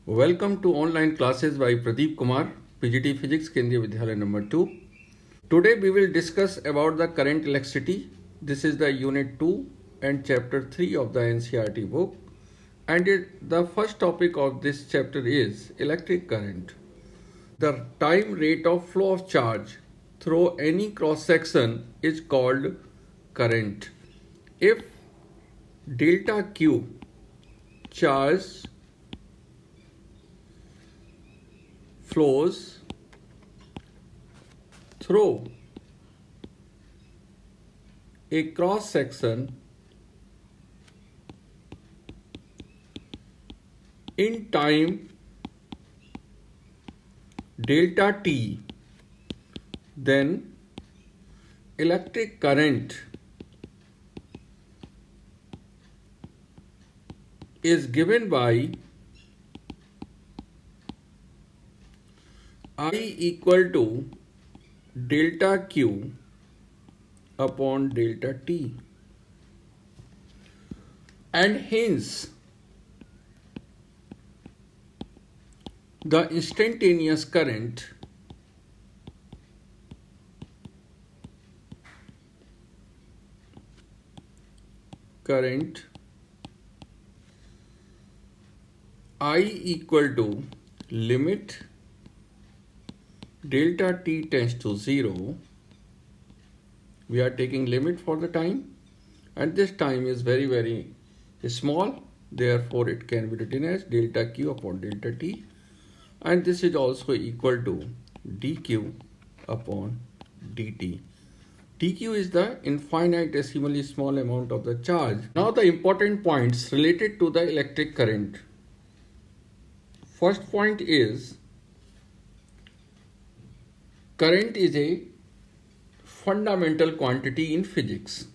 Welcome to online classes by Pradeep Kumar, PGT Physics, Kendriya Vidyalaya number 2. Today we will discuss about the current electricity. This is the unit 2 and chapter 3 of the NCERT book. And the first topic of this chapter is electric current. The time rate of flow of charge through any cross section is called current. If delta Q charge flows through a cross section in time delta T, then electric current is given by I equal to delta Q upon delta T, and hence the instantaneous current I equal to limit delta T tends to 0. We are taking limit for the time, and this time is very small, therefore it can be written as delta Q upon delta T, and this is also equal to dQ upon dt. dQ is the infinitesimally small amount of the charge. Now the important points related to the electric current. First point is current is a fundamental quantity in physics.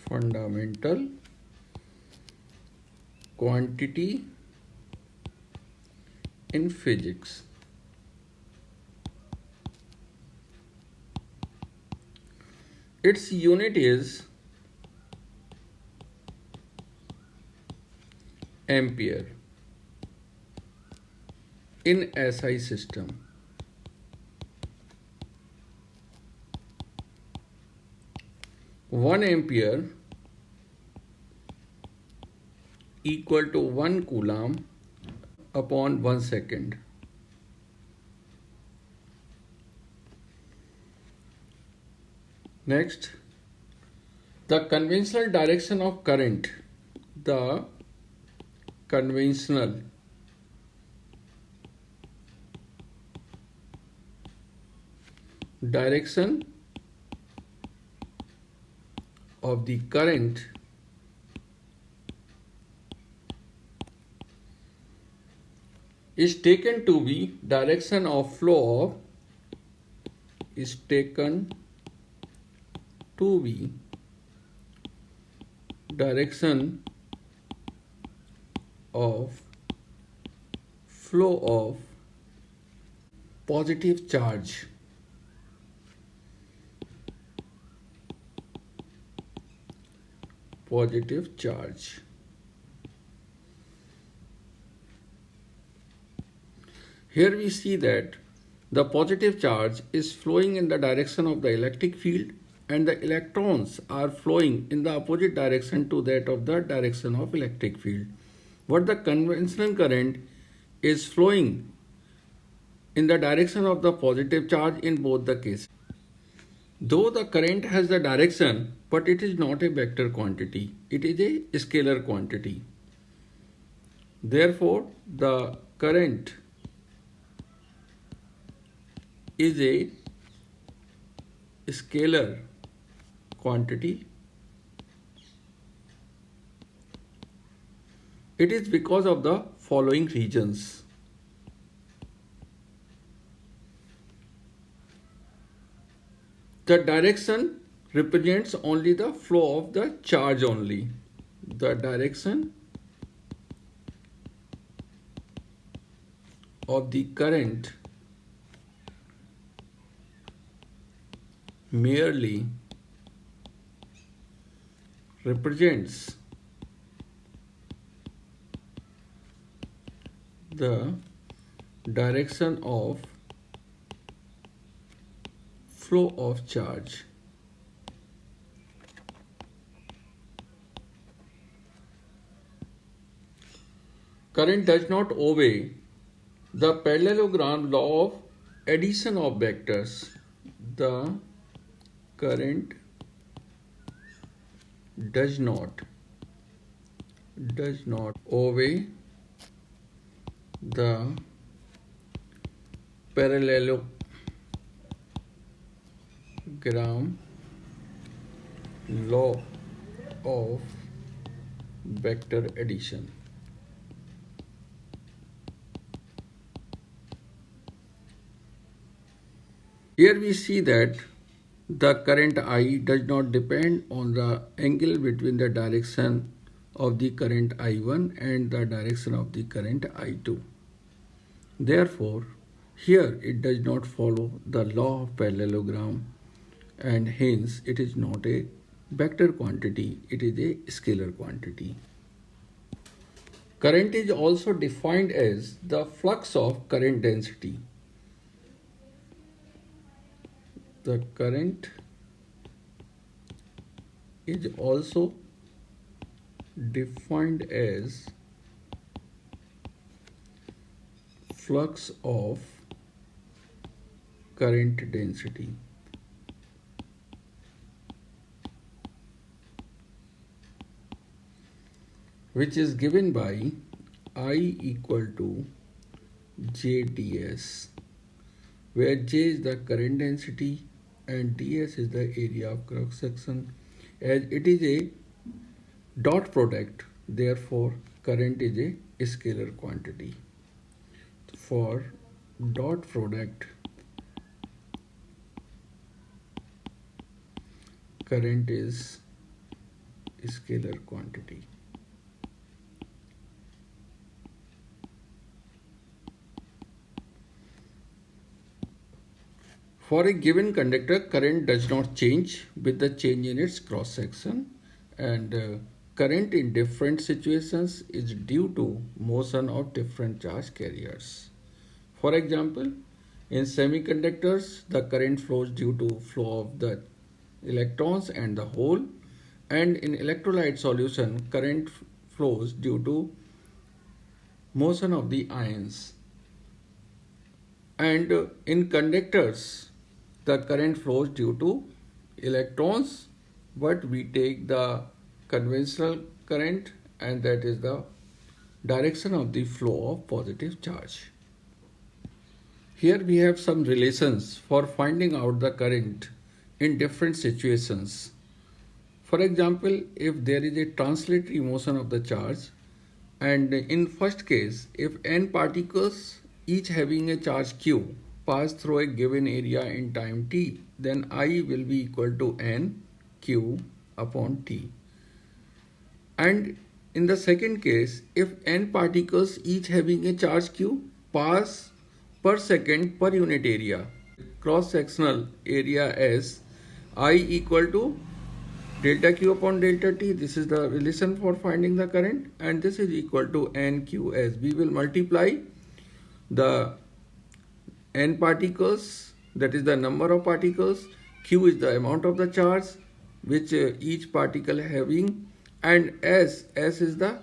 Fundamental quantity in physics. Its unit is ampere in SI system. One ampere equal to 1 coulomb upon 1 second. Next, the conventional direction of current. The conventional direction of the current is taken to be direction of flow of direction of flow of positive charge. Positive charge. Here we see that the positive charge is flowing in the direction of the electric field, and the electrons are flowing in the opposite direction to that of the direction of electric field. But the conventional current is flowing in the direction of the positive charge in both the cases. Though the current has the direction, but it is not a vector quantity, it is a scalar quantity. Therefore, the current is a scalar quantity. It is because of the following reasons. The direction represents only the flow of the charge only. The direction of the current merely represents the direction of flow of charge. Current does not obey the parallelogram law of addition of vectors. The current does not obey the parallelogram law of vector addition. Here we see that the current I does not depend on the angle between the direction of the current I1 and the direction of the current I2. Therefore, here it does not follow the law of parallelogram, and hence it is not a vector quantity, it is a scalar quantity. Current is also defined as the flux of current density. The current is also defined as flux of current density. Which is given by I equal to JDS, where J is the current density and ds is the area of cross section. As it is a dot product, therefore current is a scalar quantity. For dot product, current is scalar quantity. For a given conductor, current does not change with the change in its cross section, and current in different situations is due to motion of different charge carriers. For example, in semiconductors, the current flows due to flow of the electrons and the hole, and in electrolyte solution, current flows due to motion of the ions. And in conductors, the current flows due to electrons, but we take the conventional current, and that is the direction of the flow of positive charge. Here we have some relations for finding out the current in different situations. For example, if there is a translatory motion of the charge, and in first case, if n particles each having a charge q pass through a given area in time t, then I will be equal to n q upon t. And in the second case, if n particles each having a charge q pass per second per unit area, cross-sectional area as I equal to delta q upon delta t, this is the relation for finding the current, and this is equal to nq, as we will multiply the n particles, that is the number of particles, q is the amount of the charge which each particle having, and s is the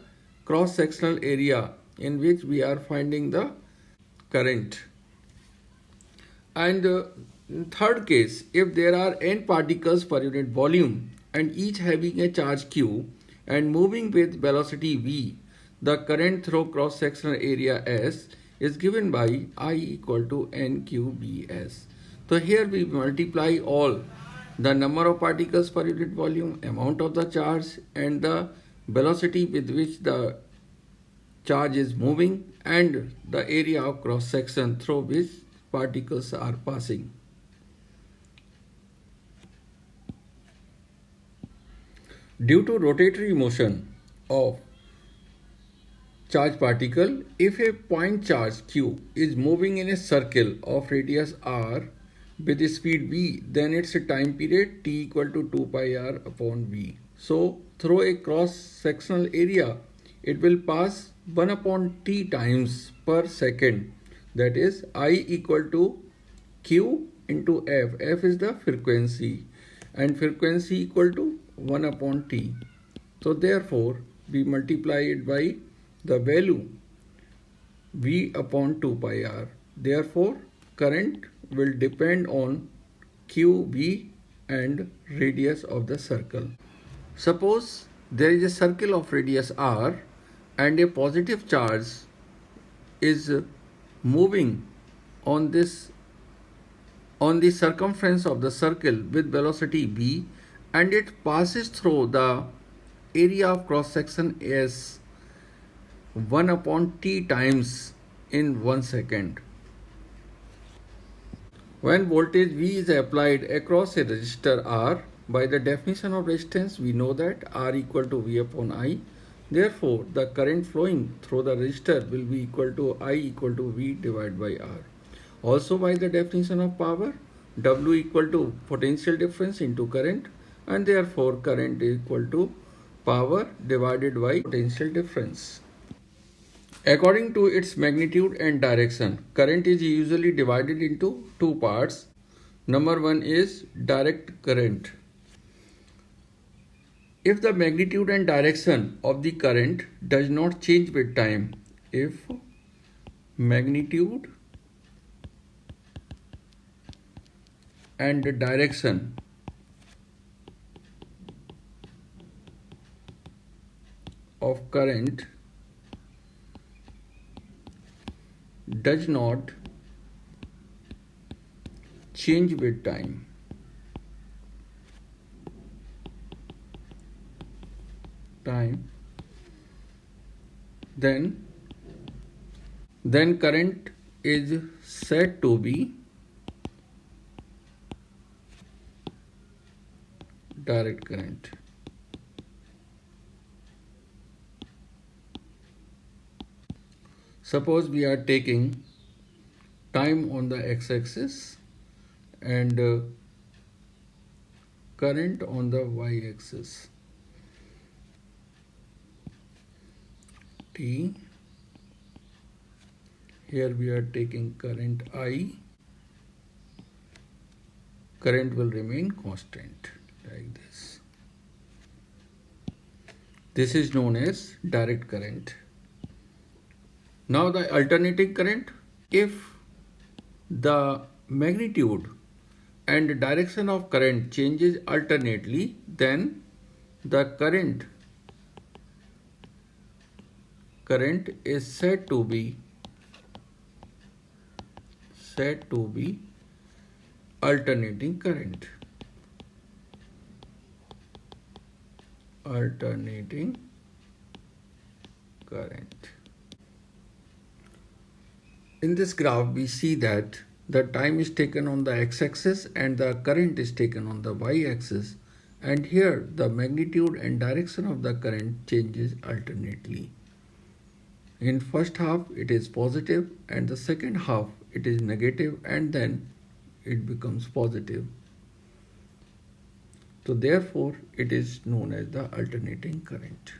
cross sectional area in which we are finding the current. And in third case, if there are n particles per unit volume and each having a charge q and moving with velocity v, the current through cross sectional area s is given by I equal to nqbs. So here we multiply all the number of particles per unit volume, amount of the charge, and the velocity with which the charge is moving, and the area of cross section through which particles are passing. Due to rotatory motion of charge particle, if a point charge q is moving in a circle of radius r with the speed v, then its time period t equal to 2 pi r upon v. So through a cross sectional area, it will pass 1 upon t times per second, that is I equal to q into f. F is the frequency and frequency equal to 1 upon t. So therefore we multiply it by the value v upon 2 pi r. Therefore current will depend on q, v and radius of the circle. Suppose there is a circle of radius r and a positive charge is moving on the circumference of the circle with velocity v, and it passes through the area of cross section as 1 upon t times in 1 second. When voltage V is applied across a resistor R, by the definition of resistance we know that R equal to V upon I. Therefore, the current flowing through the resistor will be equal to I equal to V divided by R. Also by the definition of power, W equal to potential difference into current, and therefore current is equal to power divided by potential difference. According to its magnitude and direction, current is usually divided into two parts. Number one is direct current. If the magnitude and direction of the current does not change with time, if magnitude and direction of current does not change with time, then current is said to be direct current. Suppose we are taking time on the x-axis and current on the y-axis. T. Here we are taking current I. Current will remain constant like this. This is known as direct current. Now the alternating current, if the magnitude and direction of current changes alternately, then the current is said to be alternating current. Alternating current. In this graph, we see that the time is taken on the x-axis and the current is taken on the y-axis, and here the magnitude and direction of the current changes alternately. In first half it is positive and the second half it is negative, and then it becomes positive. So therefore it is known as the alternating current.